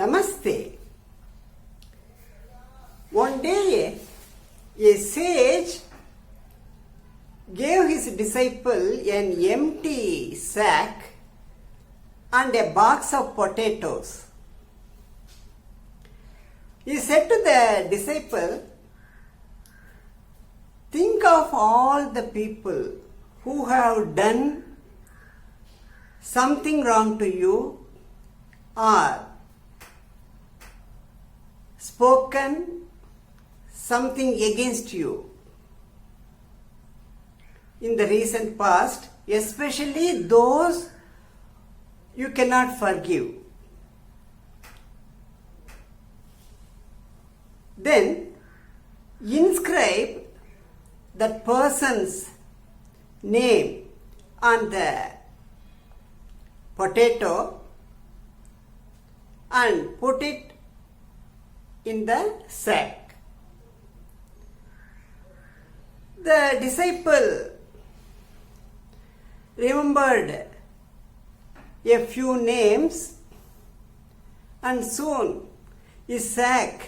Namaste. One day, a sage gave his disciple an empty sack and a box of potatoes. He said to the disciple, "Think of all the people who have done something wrong to you or spoken something against you in the recent past, especially those you cannot forgive. Then inscribe that person's name on the potato and put it in the sack." The disciple remembered a few names and soon his sack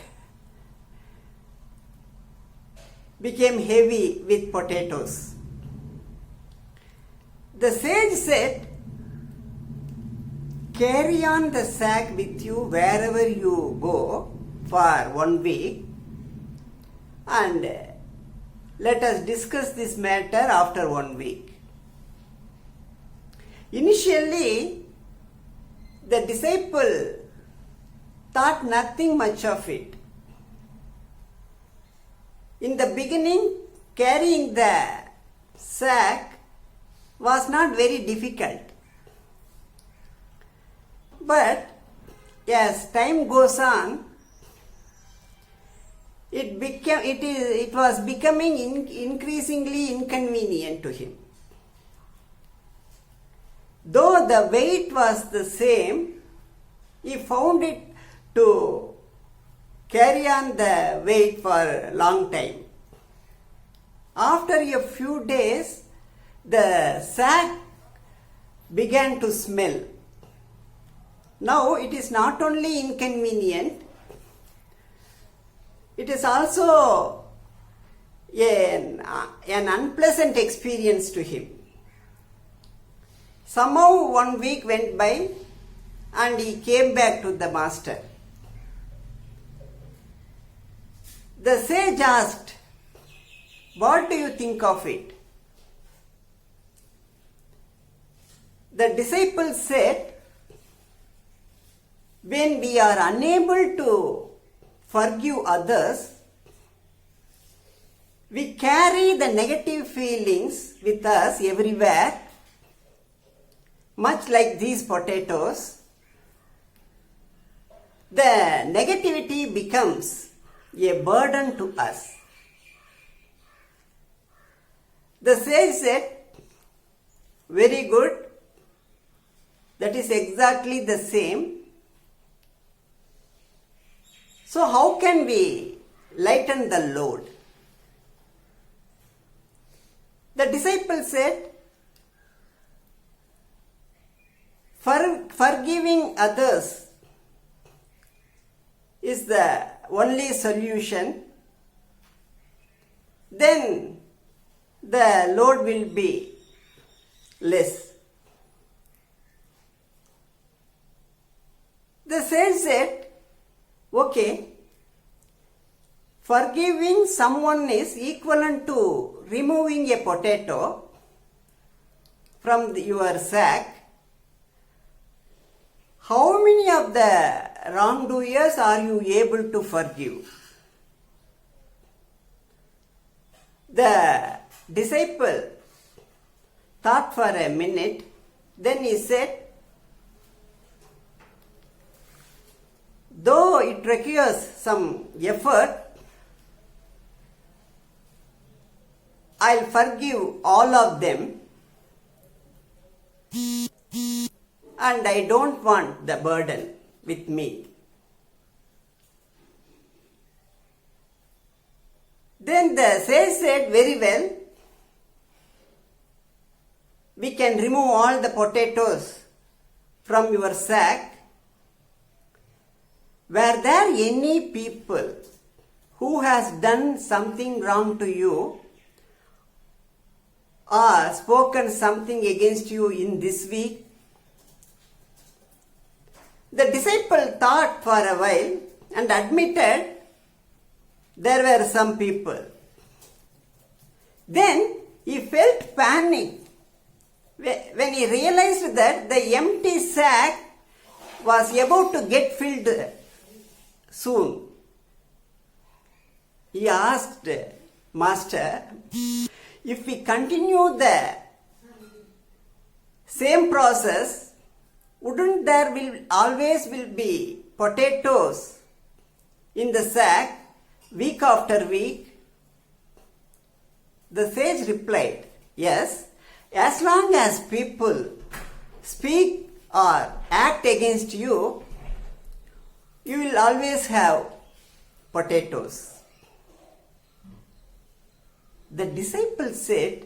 became heavy with potatoes. The sage said, "Carry on the sack with you wherever you go for 1 week and let us discuss this matter after 1 week." Initially, the disciple thought nothing much of it. In the beginning, carrying the sack was not very difficult. But as time goes on, it was becoming increasingly inconvenient to him. Though the weight was the same, he found it to carry on the weight for a long time. After a few days, the sack began to smell. Now it is not only inconvenient, it is also an unpleasant experience to him. Somehow 1 week went by and he came back to the master. The sage asked, "What do you think of it?" The disciple said, "When we are unable to forgive others, we carry the negative feelings with us everywhere, much like these potatoes. The negativity becomes a burden to us." The sage said, "Very good. That is exactly the same. So how can we lighten the load?" The disciple said, "Forgiving others is the only solution. Then the load will be less." The sage said, "Okay, forgiving someone is equivalent to removing a potato from your sack. How many of the wrongdoers are you able to forgive?" The disciple thought for a minute, then he said, "Though it requires some effort, I'll forgive all of them, and I don't want the burden with me." Then the sage said, "Very well, we can remove all the potatoes from your sack were there any people who has done something wrong to you or spoken something against you in this week? The disciple thought for a while and admitted there were some people. Then he felt panic when he realized that the empty sack was about to get filled soon. He asked, Master, if we continue the same process, wouldn't there always be potatoes in the sack week after week? The sage replied, yes, as long as people speak or act against you, you will always have potatoes. The disciple said,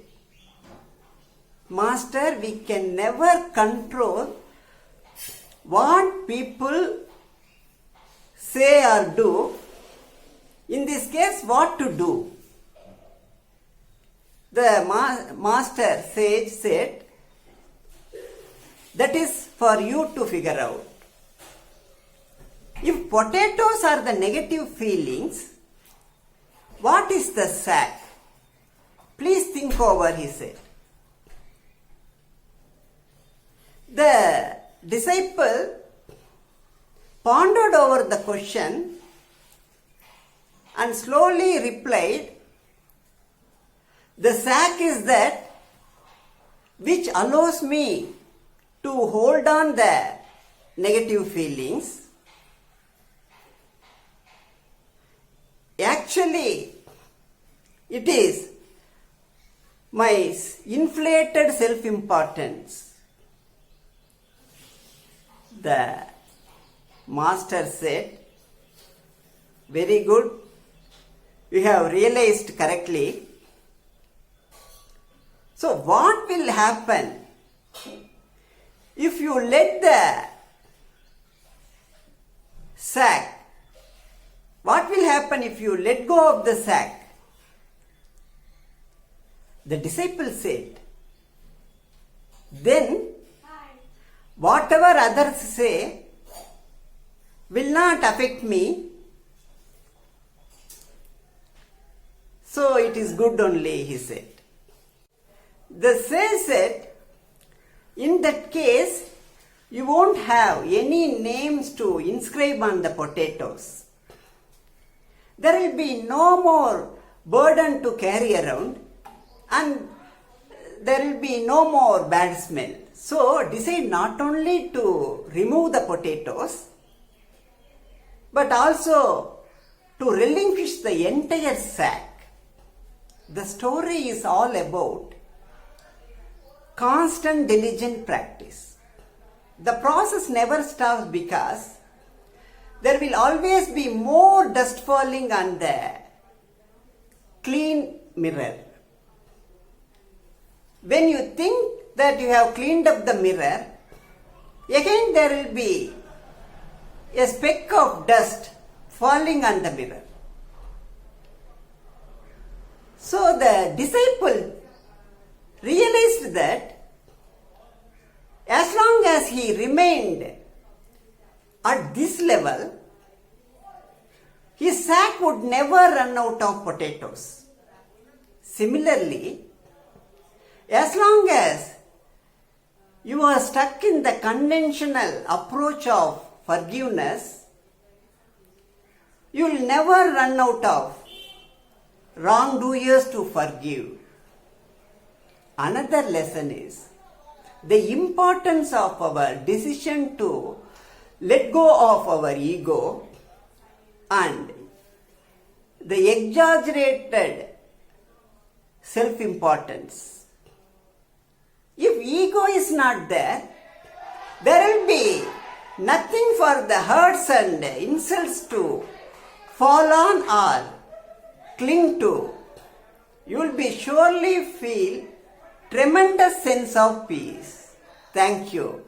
Master, we can never control what people say or do. In this case, what to do? The master sage said, that is for you to figure out. If potatoes are the negative feelings, what is the sack? Please think over, he said. The disciple pondered over the question and slowly replied, the sack is that which allows me to hold on the negative feelings. Actually, it is my inflated self-importance. The master said, very good, you have realized correctly. So what will happen if you let the sack? What will happen if you let go of the sack? The disciple said, then whatever others say will not affect me. So it is good only, he said. The sage said, in that case, you won't have any names to inscribe on the potatoes. There will be no more burden to carry around and there will be no more bad smell. So decide not only to remove the potatoes, but also to relinquish the entire sack. The story is all about constant diligent practice. The process never stops because there will always be more dust falling on the clean mirror. When you think that you have cleaned up the mirror, again there will be a speck of dust falling on the mirror. So the disciple realized that as long as he remained at this level, his sack would never run out of potatoes. Similarly, as long as you are stuck in the conventional approach of forgiveness, you will never run out of wrongdoers to forgive. Another lesson is the importance of our decision to let go of our ego and the exaggerated self-importance. If ego is not there, there will be nothing for the hurts and insults to fall on or cling to. You will be surely feel tremendous sense of peace. Thank you.